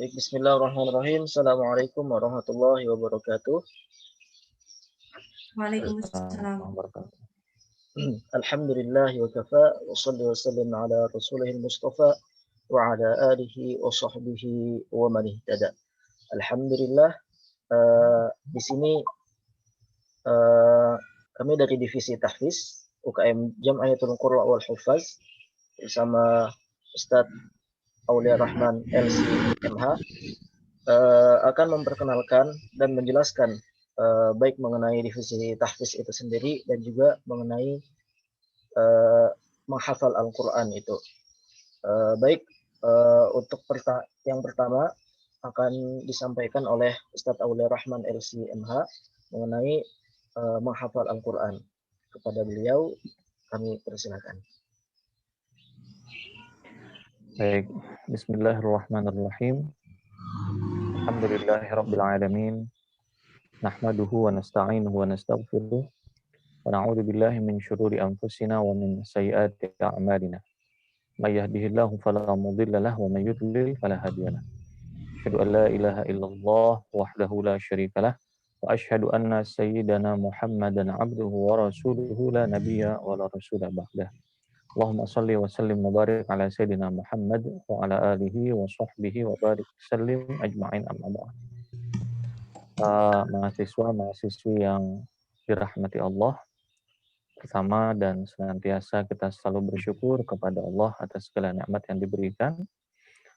Baik, bismillahirrahmanirrahim. Assalamualaikum warahmatullahi wabarakatuh. Waalaikumsalam. Alhamdulillahi wa kafa wa salli wa sallim ala rasulihil mustafa wa ala alihi wa sahbihi wa man ihtada. Alhamdulillah, di sini kami dari divisi tahfiz UKM Jam'iyatul Qurra wal Hufaz bersama Ustadz Aulia Rahman LCMH akan memperkenalkan dan menjelaskan baik mengenai divisi tahfiz itu sendiri dan juga mengenai menghafal Al-Quran itu. Baik, untuk yang pertama akan disampaikan oleh Ustadz Aulia Rahman LCMH mengenai menghafal Al-Quran. Kepada beliau kami persilakan. Baik, bismillahirrahmanirrahim. Alhamdulillahirabbil alamin. Nahmaduhu wa nasta'inuhu wa nastaghfiruh. Wa na'udzu billahi min syururi anfusina wa min sayyiati a'malina. May yahdihillahu fala mudilla lahu wa may yudlil fala hadiya lahu. Asyhadu an la ilaha illallah wahdahu la syarika lah wa asyhadu anna sayyidana Muhammadan 'abduhu wa rasuluhu la nabiyya wa la rasula ba'dah. Allahumma salli wa sallim wa barik ala sayyidina Muhammad wa ala alihi wa sahbihi wa barik sallim ajma'in amma ba'd. Mahasiswa-mahasiswi yang dirahmati Allah, pertama dan senantiasa kita selalu bersyukur kepada Allah atas segala nikmat yang diberikan.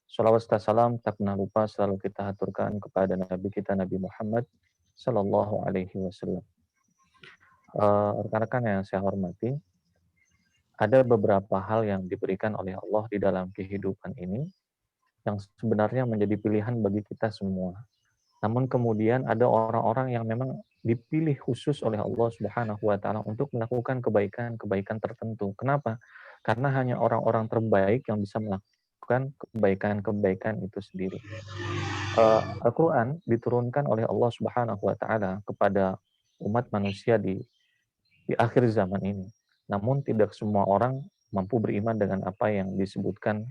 Shalawat serta salam tak pernah lupa selalu kita haturkan kepada Nabi kita Nabi Muhammad Sallallahu Alaihi Wasallam. Rekan-rekan yang saya hormati, ada beberapa hal yang diberikan oleh Allah di dalam kehidupan ini yang sebenarnya menjadi pilihan bagi kita semua. Namun kemudian ada orang-orang yang memang dipilih khusus oleh Allah Subhanahu wa taala untuk melakukan kebaikan-kebaikan tertentu. Kenapa? Karena hanya orang-orang terbaik yang bisa melakukan kebaikan-kebaikan itu sendiri. Al-Qur'an diturunkan oleh Allah Subhanahu wa taala kepada umat manusia di akhir zaman ini. Namun tidak semua orang mampu beriman dengan apa yang disebutkan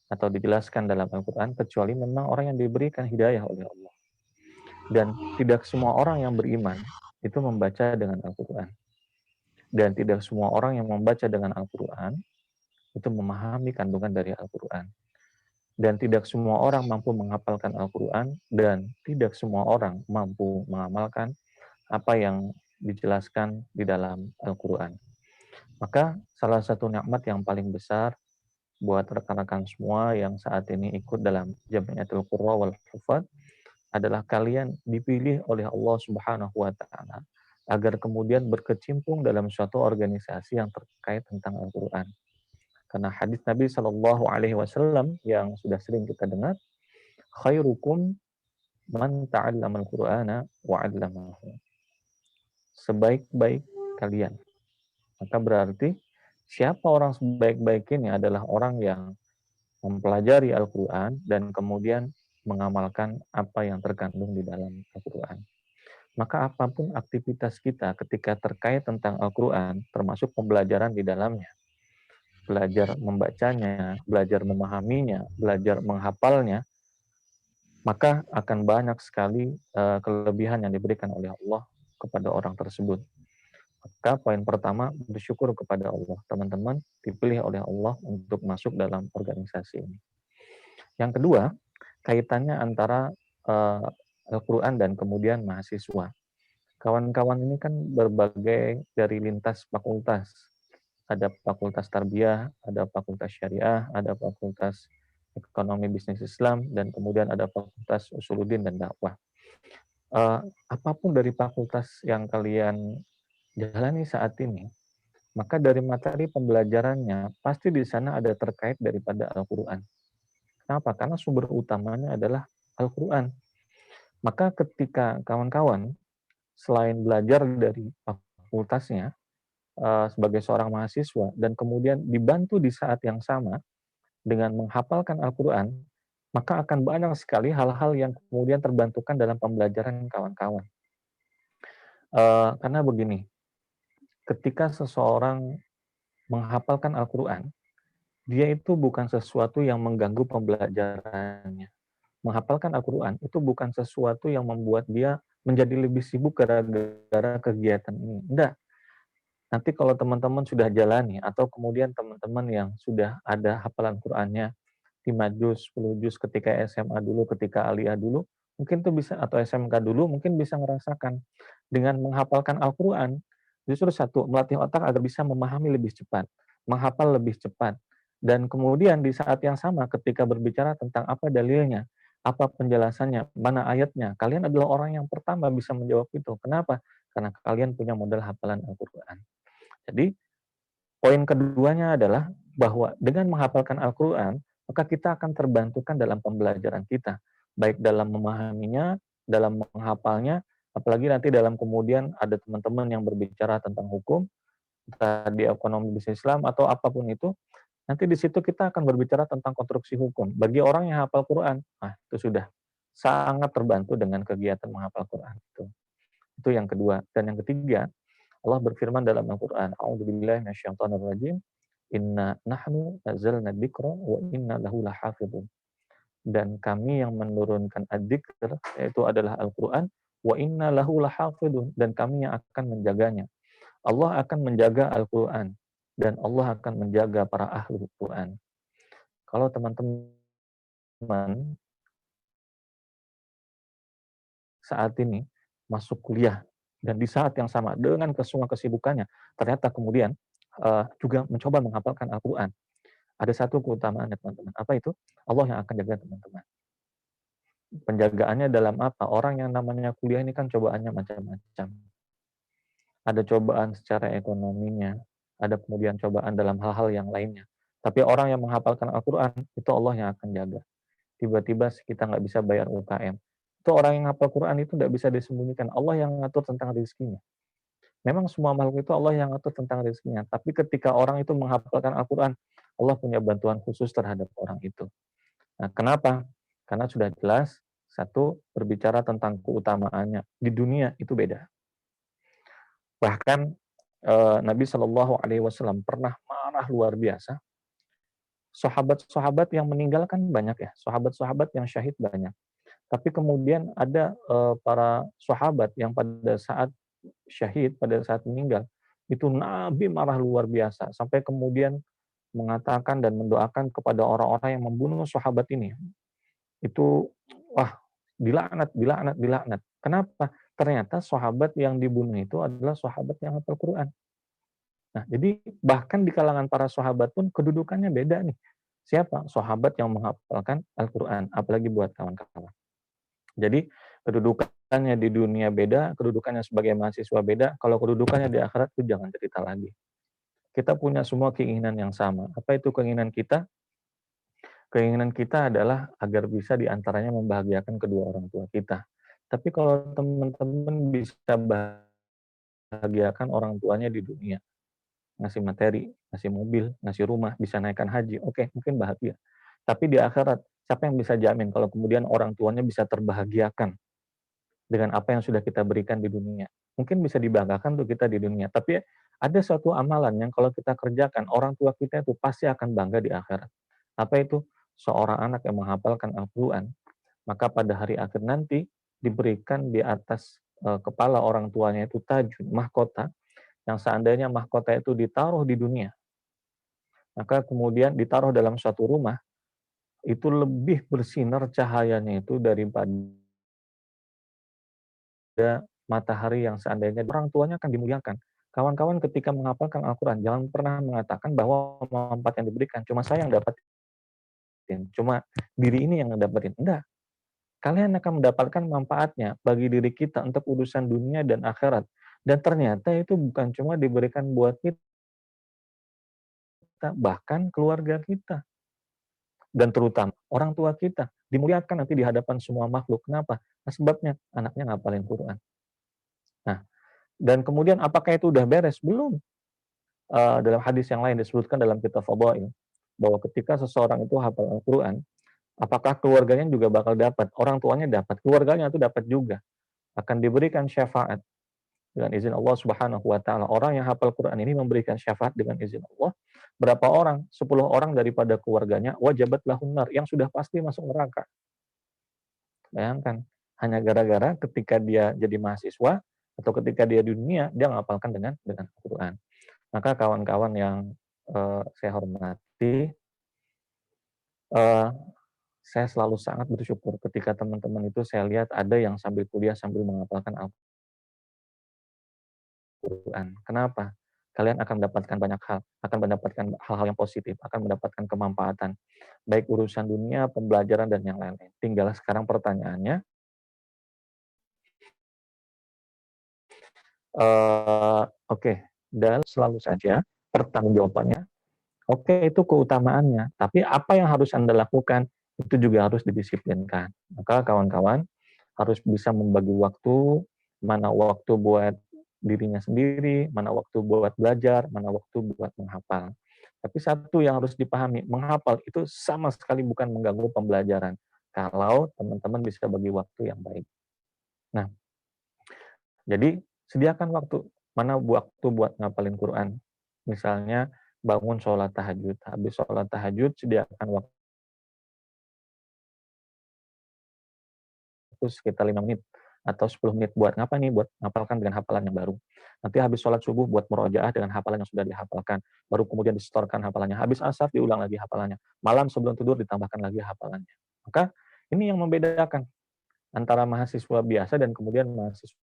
atau dijelaskan dalam Al-Quran, kecuali memang orang yang diberikan hidayah oleh Allah. Dan tidak semua orang yang beriman itu membaca dengan Al-Quran. Dan tidak semua orang yang membaca dengan Al-Quran itu memahami kandungan dari Al-Quran. Dan tidak semua orang mampu menghafalkan Al-Quran, dan tidak semua orang mampu mengamalkan apa yang dijelaskan di dalam Al-Quran. Maka salah satu nikmat yang paling besar buat rekan-rekan semua yang saat ini ikut dalam Jam'iyatul Qurra wal Hufaz adalah kalian dipilih oleh Allah Subhanahu wa taala agar kemudian berkecimpung dalam suatu organisasi yang terkait tentang Al-Qur'an. Karena hadis Nabi Shallallahu alaihi wasallam yang sudah sering kita dengar, khairukum man ta'allama al-Qur'ana wa 'allamahu. Sebaik-baik kalian. Maka berarti siapa orang sebaik-baik ini adalah orang yang mempelajari Al-Quran dan kemudian mengamalkan apa yang terkandung di dalam Al-Quran. Maka apapun aktivitas kita ketika terkait tentang Al-Quran, termasuk pembelajaran di dalamnya, belajar membacanya, belajar memahaminya, belajar menghafalnya, maka akan banyak sekali kelebihan yang diberikan oleh Allah kepada orang tersebut. Maka poin pertama, bersyukur kepada Allah. Teman-teman dipilih oleh Allah untuk masuk dalam organisasi ini. Yang kedua, kaitannya antara Al-Quran dan kemudian mahasiswa. Kawan-kawan ini kan berbagai dari lintas fakultas. Ada fakultas tarbiyah, ada fakultas syariah, ada fakultas ekonomi bisnis Islam, dan kemudian ada fakultas usuluddin dan dakwah. Apapun dari fakultas yang kalian jalani saat ini, maka dari materi pembelajarannya pasti di sana ada terkait daripada Al-Quran. Kenapa? Karena sumber utamanya adalah Al-Quran. Maka ketika kawan-kawan selain belajar dari fakultasnya sebagai seorang mahasiswa dan kemudian dibantu di saat yang sama dengan menghafalkan Al-Quran, maka akan banyak sekali hal-hal yang kemudian terbantukan dalam pembelajaran kawan-kawan. Karena begini, ketika seseorang menghafalkan Al-Quran, dia itu bukan sesuatu yang mengganggu pembelajarannya. menghafalkan Al-Quran itu bukan sesuatu yang membuat dia menjadi lebih sibuk gara-gara kegiatan ini. Enggak. Nanti kalau teman-teman sudah jalani, atau kemudian teman-teman yang sudah ada hafalan Qurannya 5 juz, 10 juz ketika SMA dulu, ketika aliyah dulu, mungkin tuh bisa, atau SMK dulu, mungkin bisa ngerasakan. Dengan menghafalkan Al-Quran, justru satu, melatih otak agar bisa memahami lebih cepat, menghafal lebih cepat. Dan kemudian di saat yang sama ketika berbicara tentang apa dalilnya, apa penjelasannya, mana ayatnya, kalian adalah orang yang pertama bisa menjawab itu. Kenapa? Karena kalian punya modal hafalan Al-Quran. Jadi, poin keduanya adalah bahwa dengan menghafalkan Al-Quran, maka kita akan terbantukan dalam pembelajaran kita, baik dalam memahaminya, dalam menghafalnya, apalagi nanti dalam kemudian ada teman-teman yang berbicara tentang hukum, tadi ekonomi bisnis Islam, atau apapun itu, nanti di situ kita akan berbicara tentang konstruksi hukum. Bagi orang yang hafal Quran, nah itu sudah sangat terbantu dengan kegiatan menghafal Quran. Itu yang kedua. Dan yang ketiga, Allah berfirman dalam Al-Quran, A'udzubillahi minasyaitonirrajim, Inna nahnu nazzalna dzikra wa inna lahu lahafidun. Dan kami yang menurunkan adzikr, yaitu adalah Al-Quran, wa inna lahu lahafidun, dan kami yang akan menjaganya. Allah akan menjaga Al-Quran, dan Allah akan menjaga para ahli Quran. Kalau teman-teman saat ini masuk kuliah, dan di saat yang sama dengan semua kesibukannya, ternyata kemudian juga mencoba menghafalkan Al-Quran. Ada satu keutamaan ya teman-teman. Apa itu? Allah yang akan jaga teman-teman. Penjagaannya dalam apa? Orang yang namanya kuliah ini kan cobaannya macam-macam. Ada cobaan secara ekonominya, ada kemudian cobaan dalam hal-hal yang lainnya. Tapi orang yang menghafalkan Al-Quran, itu Allah yang akan jaga. Tiba-tiba kita nggak bisa bayar UKM. Itu orang yang hafal Quran itu nggak bisa disembunyikan. Allah yang ngatur tentang rezekinya. Memang semua makhluk itu Allah yang ngatur tentang rezekinya. Tapi ketika orang itu menghafalkan Al-Quran, Allah punya bantuan khusus terhadap orang itu. Nah, kenapa? Karena sudah jelas, satu, berbicara tentang keutamaannya. Di dunia itu beda. Bahkan Nabi Shallallahu Alaihi Wasallam pernah marah luar biasa. Sahabat-sahabat yang meninggalkan banyak ya, sahabat-sahabat yang syahid banyak. Tapi kemudian ada para sahabat yang pada saat syahid, pada saat meninggal, itu Nabi marah luar biasa. Sampai kemudian mengatakan dan mendoakan kepada orang-orang yang membunuh sahabat ini. Itu, wah, dilaknat, dilaknat, dilaknat. Kenapa? Ternyata sahabat yang dibunuh itu adalah sahabat yang hafal Quran. Nah, jadi bahkan di kalangan para sahabat pun kedudukannya beda nih. Siapa? Sahabat yang menghafalkan Al-Quran, apalagi buat kawan-kawan. Jadi kedudukannya di dunia beda, kedudukannya sebagai mahasiswa beda, kalau kedudukannya di akhirat itu jangan cerita lagi. Kita punya semua keinginan yang sama. Apa itu keinginan kita? Keinginan kita adalah agar bisa diantaranya membahagiakan kedua orang tua kita. Tapi kalau teman-teman bisa bahagiakan orang tuanya di dunia, ngasih materi, ngasih mobil, ngasih rumah, bisa naikkan haji, oke, mungkin bahagia. Tapi di akhirat, siapa yang bisa jamin kalau kemudian orang tuanya bisa terbahagiakan dengan apa yang sudah kita berikan di dunia? Mungkin bisa dibanggakan tuh kita di dunia, tapi ada suatu amalan yang kalau kita kerjakan, orang tua kita itu pasti akan bangga di akhirat. Apa itu? Seorang anak yang menghafalkan Al-Quran, maka pada hari akhir nanti diberikan di atas kepala orang tuanya itu tajun, mahkota, yang seandainya mahkota itu ditaruh di dunia, maka kemudian ditaruh dalam suatu rumah, itu lebih bersinar cahayanya itu daripada matahari yang seandainya orang tuanya akan dimuliakan. Kawan-kawan ketika menghafalkan Al-Quran, jangan pernah mengatakan bahwa manfaat yang diberikan, cuma saya yang dapatin, cuma diri ini yang dapatin. Enggak. Kalian akan mendapatkan manfaatnya bagi diri kita untuk urusan dunia dan akhirat. Dan ternyata itu bukan cuma diberikan buat kita, bahkan keluarga kita. Dan terutama orang tua kita. Dimuliakan nanti di hadapan semua makhluk. Kenapa? Nah, sebabnya anaknya ngapalin Quran. Nah, dan kemudian apakah itu udah beres? Belum. Dalam hadis yang lain disebutkan dalam kitab Fadail, bahwa ketika seseorang itu hafal Al-Quran, apakah keluarganya juga bakal dapat? Orang tuanya dapat, keluarganya itu dapat juga. Akan diberikan syafaat dengan izin Allah Subhanahu wa taala. Orang yang hafal Quran ini memberikan syafaat dengan izin Allah. Berapa orang? 10 orang daripada keluarganya wajabat lahun nar, yang sudah pasti masuk neraka. Bayangkan, hanya gara-gara ketika dia jadi mahasiswa atau ketika dia di dunia, dia menghafalkan dengan Al-Quran. Maka kawan-kawan yang saya hormati, eh, saya selalu sangat bersyukur ketika teman-teman itu saya lihat ada yang sambil kuliah sambil menghafalkan Al-Quran. Kenapa? Kalian akan mendapatkan banyak hal, akan mendapatkan hal-hal yang positif, akan mendapatkan kemanfaatan, baik urusan dunia, pembelajaran, dan yang lain-lain. Tinggal sekarang pertanyaannya, oke, dan selalu saja pertanggungjawabannya, oke, itu keutamaannya, tapi apa yang harus Anda lakukan, itu juga harus didisiplinkan. Maka kawan-kawan harus bisa membagi waktu, mana waktu buat dirinya sendiri, mana waktu buat belajar, mana waktu buat menghafal. Tapi satu yang harus dipahami, menghafal itu sama sekali bukan mengganggu pembelajaran, kalau teman-teman bisa bagi waktu yang baik. Nah, jadi sediakan waktu, mana waktu buat ngapalin Quran. Misalnya bangun sholat tahajud, habis sholat tahajud sediakan waktu sekitar 5 menit atau 10 menit buat ngapa nih? Buat ngapalkan dengan hafalan yang baru. Nanti habis sholat subuh buat murojaah dengan hafalan yang sudah dihafalkan. Baru kemudian disetorkan hafalannya. Habis asar diulang lagi hafalannya. Malam sebelum tidur ditambahkan lagi hafalannya. Maka ini yang membedakan antara mahasiswa biasa dan kemudian mahasiswa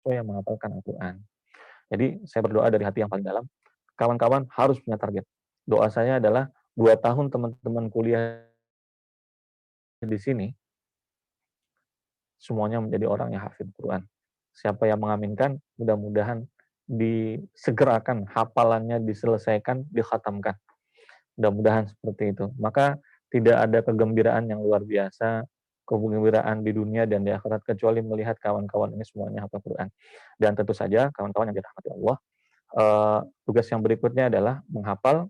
yang menghafalkan Al-Quran. Jadi saya berdoa dari hati yang paling dalam, kawan-kawan harus punya target. Doa saya adalah 2 tahun teman-teman kuliah di sini, semuanya menjadi orang yang hafid Quran. Siapa yang mengaminkan, mudah-mudahan disegerakan, hafalannya diselesaikan, dikhatamkan. Mudah-mudahan seperti itu. Maka tidak ada kegembiraan yang luar biasa, kegembiraan di dunia dan di akhirat, kecuali melihat kawan-kawan ini semuanya hafal Quran. Dan tentu saja, kawan-kawan yang dirahmati Allah, tugas yang berikutnya adalah menghafal,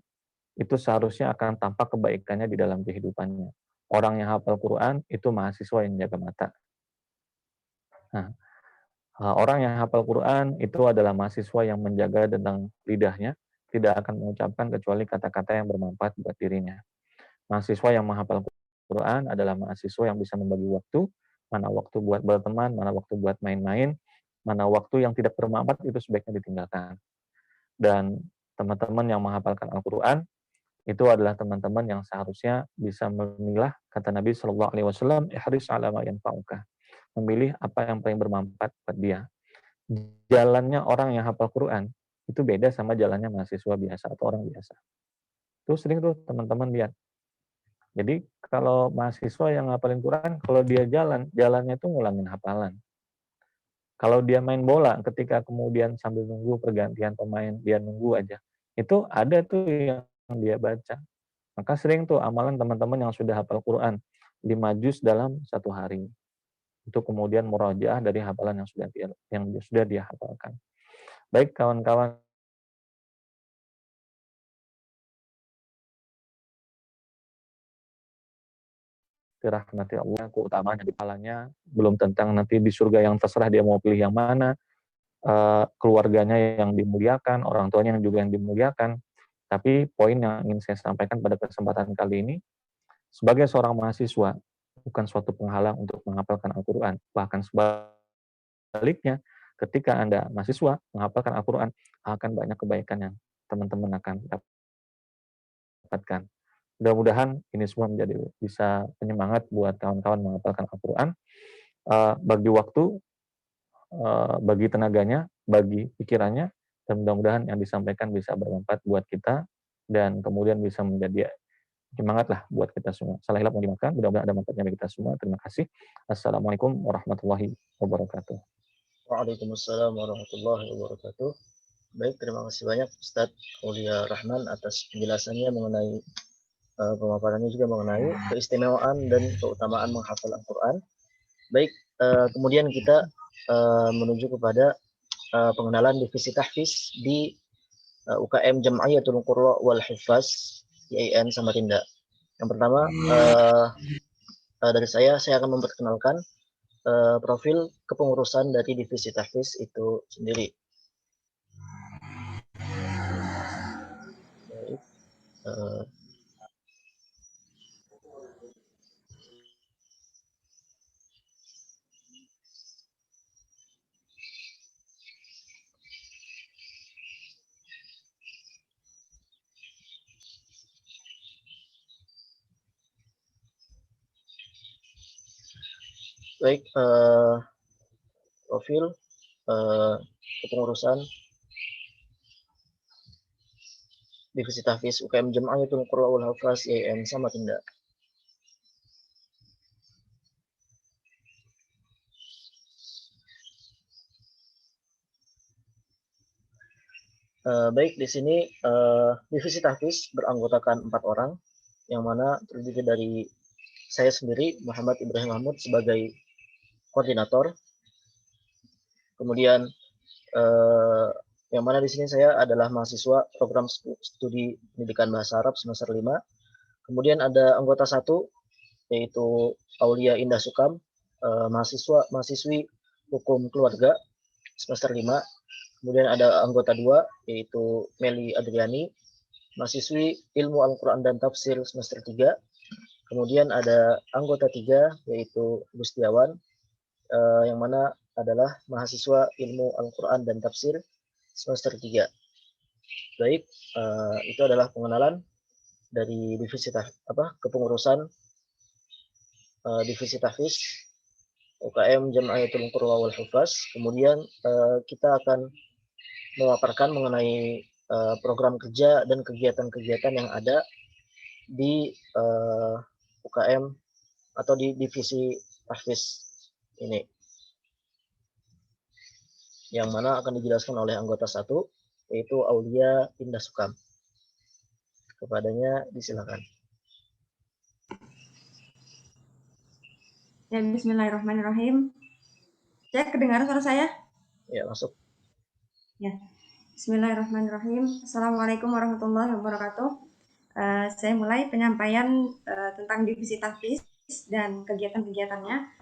itu seharusnya akan tampak kebaikannya di dalam kehidupannya. Orang yang hafal Quran, itu mahasiswa yang jaga mata. Nah, orang yang hafal Quran itu adalah mahasiswa yang menjaga tentang lidahnya, tidak akan mengucapkan kecuali kata-kata yang bermanfaat buat dirinya. Mahasiswa yang menghafal Quran adalah mahasiswa yang bisa membagi waktu, mana waktu buat berteman, mana waktu buat main-main, mana waktu yang tidak bermanfaat itu sebaiknya ditinggalkan. Dan teman-teman yang menghafalkan Al-Quran, itu adalah teman-teman yang seharusnya bisa memilah, kata Nabi Shallallahu Alaihi Wasallam, ihris ala ma yanfa'uka, memilih apa yang paling bermanfaat buat dia. Jalannya orang yang hafal Quran itu beda sama jalannya mahasiswa biasa atau orang biasa. Itu sering tuh teman-teman lihat. Jadi kalau mahasiswa yang ngapalin Quran, kalau dia jalannya itu ngulangin hafalan. Kalau dia main bola, ketika kemudian sambil nunggu pergantian pemain, dia nunggu aja. Itu ada tuh yang dia baca. Maka sering tuh amalan teman-teman yang sudah hafal Quran 5 juz dalam 1 hari. Itu kemudian murojaah dari hafalan yang sudah dia hafalkan. Baik kawan-kawan dirahmati Allah, keutamaan di palanya belum tentang nanti di surga yang terserah dia mau pilih yang mana, keluarganya yang dimuliakan, orang tuanya yang juga yang dimuliakan. Tapi poin yang ingin saya sampaikan pada kesempatan kali ini, sebagai seorang mahasiswa, bukan suatu penghalang untuk menghafalkan Al-Quran. Bahkan sebaliknya, ketika Anda mahasiswa menghafalkan Al-Quran, akan banyak kebaikan yang teman-teman akan dapatkan. Mudah-mudahan ini semua menjadi bisa penyemangat buat kawan-kawan menghafalkan Al-Quran, bagi waktu, bagi tenaganya, bagi pikirannya, dan mudah-mudahan yang disampaikan bisa bermanfaat buat kita, dan kemudian bisa menjadi semangat lah buat kita semua. Salah hilap mau dimakan, mudah-mudahan ada manfaatnya bagi kita semua. Terima kasih. Assalamualaikum warahmatullahi wabarakatuh. Waalaikumsalam warahmatullahi wabarakatuh. Baik, terima kasih banyak Ustadz Aulia Rahman atas penjelasannya mengenai pemaparannya juga mengenai keistimewaan dan keutamaan menghafal Al-Quran. Baik, kemudian kita menuju kepada pengenalan divisi tahfiz di UKM Jam'iyatul Qurra wal Hufaz IAIN Samarinda. Yang pertama dari saya akan memperkenalkan profil kepengurusan dari divisi tahfiz itu sendiri. Baik, Baik, profil kepengurusan Divisi Tahfiz UKM Jam'iyatul Qurra wal Hafaz IAIN Samarinda. Baik, di sini Divisi Tahfiz beranggotakan 4 orang, yang mana terdiri dari saya sendiri, Muhammad Ibrahim Mahmud, sebagai koordinator. Kemudian yang mana di sini saya adalah mahasiswa program studi pendidikan bahasa Arab semester 5. Kemudian ada anggota 1, yaitu Aulia Indah Sukam, mahasiswi hukum keluarga semester 5. Kemudian ada anggota 2, yaitu Meli Adriani, mahasiswi ilmu Al-Quran dan Tafsir semester 3. Kemudian ada anggota 3, yaitu Gustiawan, yang mana adalah mahasiswa ilmu Al-Quran dan Tafsir semester 3. Baik, itu adalah pengenalan dari divisi kepengurusan Divisi Tahfiz UKM Jam'iyatul Qurra wal Hufaz. Kemudian kita akan memaparkan mengenai program kerja dan kegiatan-kegiatan yang ada di UKM atau di Divisi Tahfiz ini, yang mana akan dijelaskan oleh anggota 1, yaitu Aulia Indah Sukam. Kepadanya disilakan. Ya, bismillahirrahmanirrahim. Cek, kedengaran suara saya? Ya, masuk. Ya, bismillahirrahmanirrahim. Assalamualaikum warahmatullahi wabarakatuh. Saya mulai penyampaian tentang Divisi Tahfiz dan kegiatan-kegiatannya.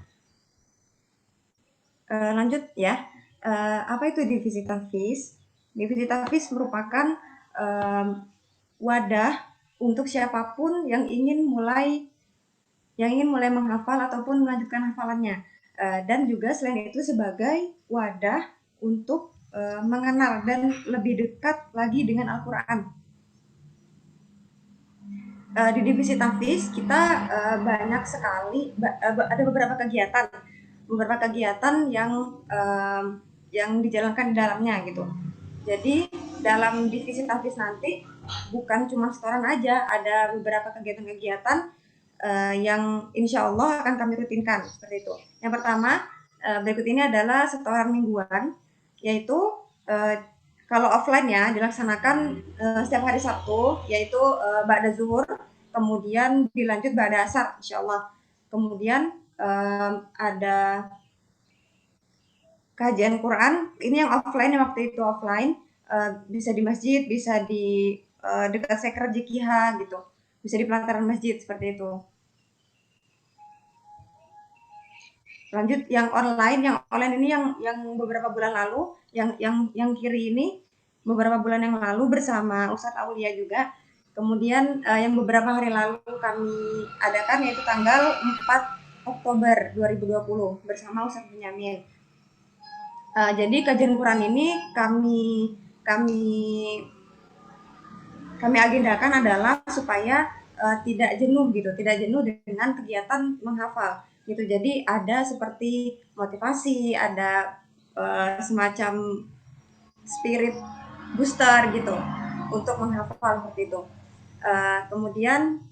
Lanjut ya. Apa itu Divisi Tahfiz? Divisi Tahfiz merupakan wadah untuk siapapun yang ingin mulai menghafal ataupun melanjutkan hafalannya, dan juga selain itu sebagai wadah untuk mengenal dan lebih dekat lagi dengan Al-Quran. Di Divisi Tahfiz kita banyak sekali, ada beberapa kegiatan yang dijalankan di dalamnya gitu. Jadi dalam Divisi Tahfiz nanti bukan cuma setoran aja, ada beberapa kegiatan-kegiatan yang insya Allah akan kami rutinkan seperti itu. Yang pertama, berikut ini adalah setoran mingguan, yaitu kalau offline ya dilaksanakan setiap hari Sabtu, yaitu ba'da zuhur, kemudian dilanjut ba'da asar insya Allah. Kemudian ada kajian Quran, ini yang offline, yang waktu itu offline, bisa di masjid, bisa di dekat sekre JKH gitu, bisa di pelataran masjid seperti itu. Lanjut yang online ini yang beberapa bulan lalu, yang kiri ini beberapa bulan yang lalu bersama Ustadz Aulia juga. Kemudian yang beberapa hari lalu kami adakan, yaitu tanggal 4 Oktober 2020 bersama Ustadz Benyamin. Jadi kajian Quran ini kami agendakan adalah supaya tidak jenuh dengan kegiatan menghafal gitu. Jadi ada seperti motivasi, ada semacam spirit booster gitu untuk menghafal seperti itu. Kemudian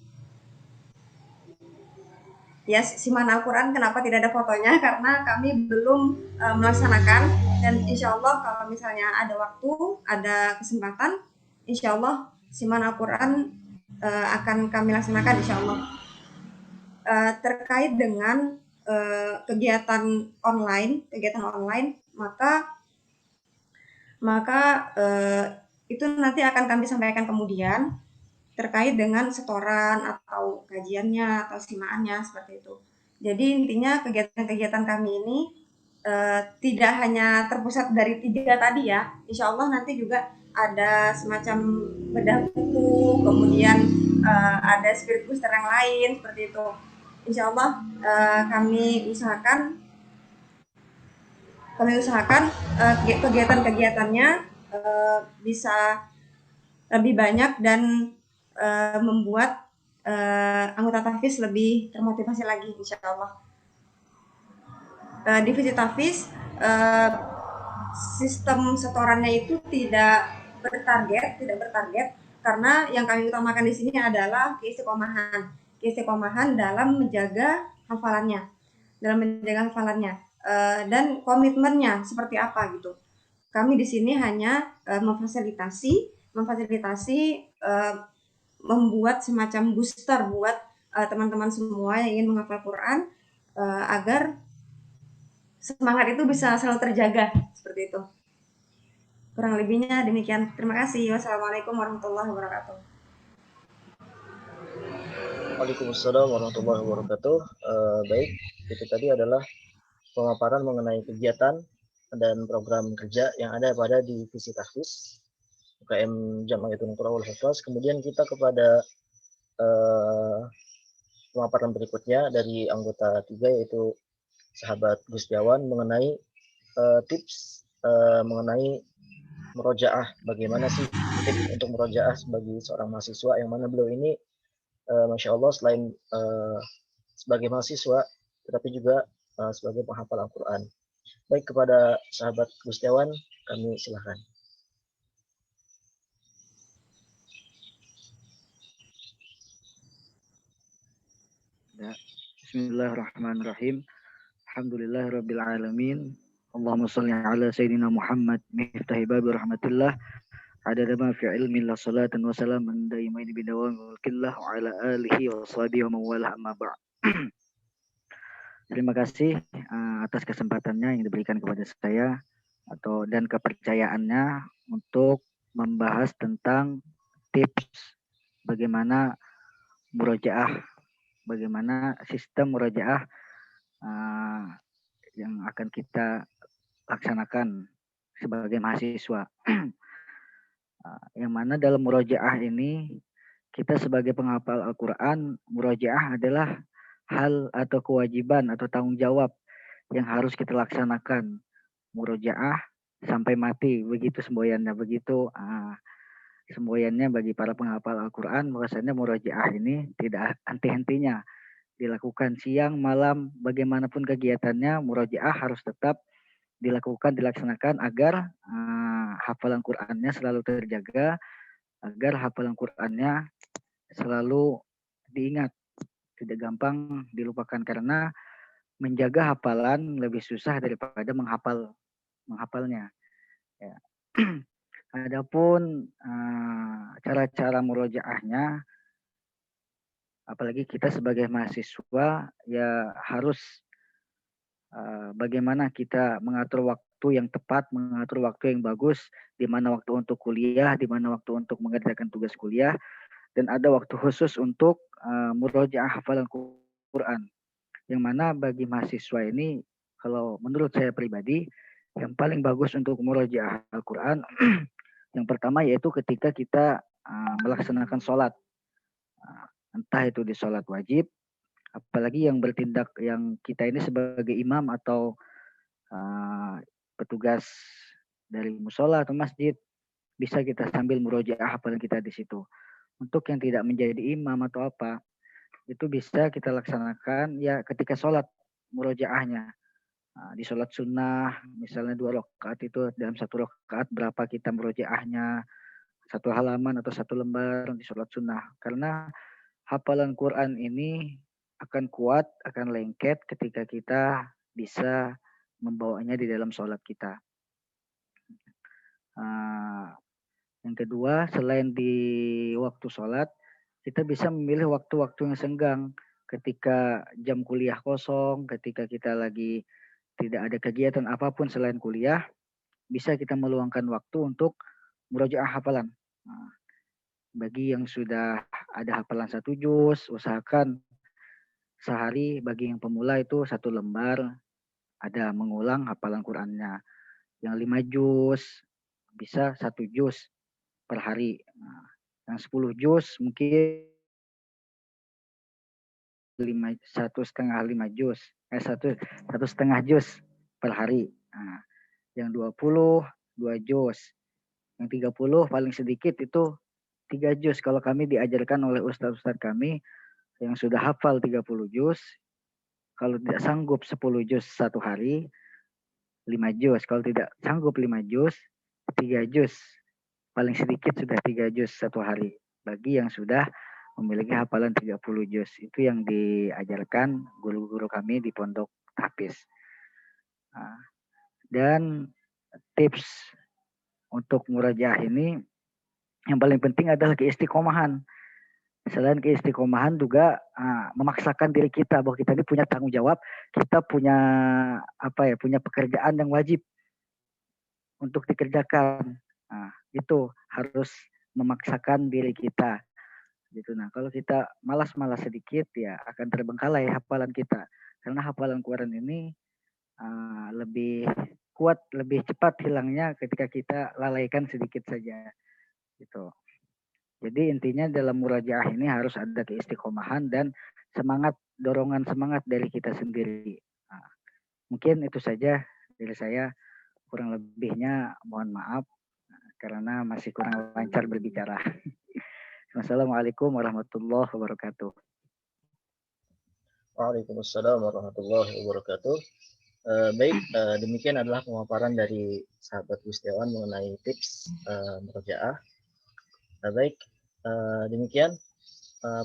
ya, siman Al-Quran kenapa tidak ada fotonya, karena kami belum melaksanakan, dan insya Allah kalau misalnya ada waktu, ada kesempatan, insya Allah siman Al-Quran akan kami laksanakan insya Allah. Terkait dengan kegiatan online, maka itu nanti akan kami sampaikan kemudian terkait dengan setoran atau kajiannya atau simaannya seperti itu. Jadi intinya kegiatan-kegiatan kami ini tidak hanya terpusat dari 3 tadi ya. Insya Allah nanti juga ada semacam bedah buku, kemudian ada spirit booster yang lain seperti itu. Insya Allah kami usahakan kegiatan-kegiatannya bisa lebih banyak dan membuat anggota tahfiz lebih termotivasi lagi insya Allah. divisi tahfiz sistem setorannya itu tidak bertarget karena yang kami utamakan di sini adalah keistiqomahan dalam menjaga hafalannya, dan komitmennya seperti apa gitu. Kami di sini hanya memfasilitasi membuat semacam booster buat teman-teman semua yang ingin menghafal Quran agar semangat itu bisa selalu terjaga seperti itu. Kurang lebihnya demikian. Terima kasih. Wassalamualaikum warahmatullahi wabarakatuh. Waalaikumsalam warahmatullahi wabarakatuh. Baik, itu tadi adalah pemaparan mengenai kegiatan dan program kerja yang ada pada divisi tahfiz UKM Jam'iyatul Qur'an wal Hufaz. Kemudian kita kepada pemaparan berikutnya dari anggota 3 yaitu sahabat Gustiawan mengenai tips mengenai murojaah. Bagaimana sih tips untuk murojaah sebagai seorang mahasiswa, yang mana beliau ini Masya Allah selain sebagai mahasiswa tetapi juga sebagai penghafal Al-Quran. Baik, kepada sahabat Gustiawan kami silakan. Bismillahirrahmanirrahim. Alhamdulillahirabbil alamin. Allahumma shalli ala sayyidina Muhammad miftahi babi rahmatillah. Adada ma fi ilmi la salatan wa salaman daimain bidawami mulkillah wa ala alihi wa sahbihi wa mawalah amma ba'd. Terima kasih atas kesempatannya yang diberikan kepada saya dan kepercayaannya untuk membahas tentang tips bagaimana murojaah, bagaimana sistem murojaah yang akan kita laksanakan sebagai mahasiswa. Yang mana dalam murojaah ini kita sebagai penghafal Al-Quran, murojaah adalah hal atau kewajiban atau tanggung jawab yang harus kita laksanakan. Murojaah sampai mati, begitu semboyannya, begitu semboyannya bagi para penghafal Al-Quran. Bahwasanya murojaah ini tidak henti-hentinya, dilakukan siang malam, bagaimanapun kegiatannya, murojaah harus tetap dilaksanakan agar hafalan Qurannya selalu terjaga, agar hafalan Qurannya selalu diingat, tidak gampang dilupakan, karena menjaga hafalan lebih susah daripada menghafalnya. Ya. Adapun cara-cara murojaahnya, apalagi kita sebagai mahasiswa ya harus bagaimana kita mengatur waktu yang tepat, mengatur waktu yang bagus, di mana waktu untuk kuliah, di mana waktu untuk mengerjakan tugas kuliah, dan ada waktu khusus untuk murojaah hafalan Quran. Yang mana bagi mahasiswa ini, kalau menurut saya pribadi, yang paling bagus untuk murojaah Al-Quran, yang pertama yaitu ketika kita melaksanakan sholat. Entah itu di sholat wajib, apalagi yang bertindak, yang kita ini sebagai imam atau petugas dari musola atau masjid, bisa kita sambil murojaah hafalan kita di situ. Untuk yang tidak menjadi imam atau apa, itu bisa kita laksanakan ya ketika sholat murojaahnya. Di sholat sunnah, misalnya 2 rakaat itu dalam 1 rakaat berapa kita murojaahnya, 1 halaman atau 1 lembar di sholat sunnah. Karena hafalan Quran ini akan kuat, akan lengket ketika kita bisa membawanya di dalam sholat kita. Yang kedua, selain di waktu sholat, kita bisa memilih waktu-waktu yang senggang. Ketika jam kuliah kosong, ketika kita lagi tidak ada kegiatan apapun selain kuliah, bisa kita meluangkan waktu untuk murojaah hafalan. Bagi yang sudah ada hafalan 1 juz, usahakan sehari, bagi yang pemula itu 1 lembar, ada mengulang hafalan Qurannya. Yang 5 juz, bisa 1 juz per hari. Yang 10 juz mungkin 1,5 juz, 1,5 juz per hari. Yang 20, 2 juz. Yang 30 paling sedikit itu 3 juz. Kalau kami diajarkan oleh ustaz-ustaz kami yang sudah hafal 30 juz, Kalau tidak sanggup 10 juz satu hari, 5 juz. Kalau tidak sanggup 5 juz, 3 juz. Paling sedikit sudah 3 juz satu hari. Bagi yang sudah memiliki hafalan 30 juz. Itu yang diajarkan guru-guru kami di pondok tahfiz. Nah, dan tips untuk murajaah ini yang paling penting adalah keistiqomahan. Selain keistiqomahan juga memaksakan diri kita bahwa kita ini punya tanggung jawab, kita punya punya pekerjaan yang wajib untuk dikerjakan. Nah, itu harus memaksakan diri kita. Gitu. Nah, kalau kita malas-malas sedikit ya akan terbengkalai hafalan kita. Karena hafalan Quran ini lebih kuat, lebih cepat hilangnya ketika kita lalaikan sedikit saja. Gitu. Jadi intinya dalam murajaah ini harus ada keistiqomahan dan semangat, dorongan semangat dari kita sendiri. Nah, mungkin itu saja dari saya, kurang lebihnya mohon maaf karena masih kurang lancar berbicara. Wassalamualaikum warahmatullahi wabarakatuh. Waalaikumsalam warahmatullahi wabarakatuh. Baik, demikian adalah pemaparan dari sahabat Gustiawan mengenai tips murajaah. Baik, demikian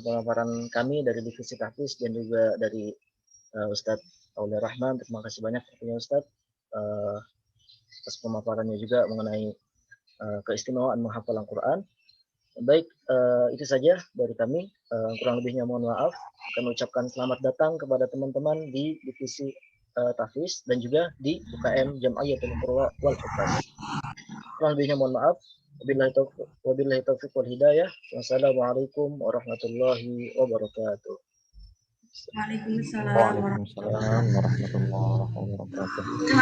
pemaparan kami dari Divisi Tahfiz dan juga dari Ustadz Aulia Rahman. Terima kasih banyak tentunya Ustadz atas pemaparannya juga mengenai keistimewaan menghafal Al-Quran. Baik, itu saja dari kami. Kurang lebihnya mohon maaf. Kami ucapkan selamat datang kepada teman-teman di Divisi Tahfiz dan juga di UKM Jam'iyatul Qurra wal Hufaz. Kurang lebihnya mohon maaf. Wabillahi taufiq wal hidayah. Wassalamualaikum warahmatullahi wabarakatuh. Waalaikumsalam Waalaikumsalam warahmatullahi wabarakatuh.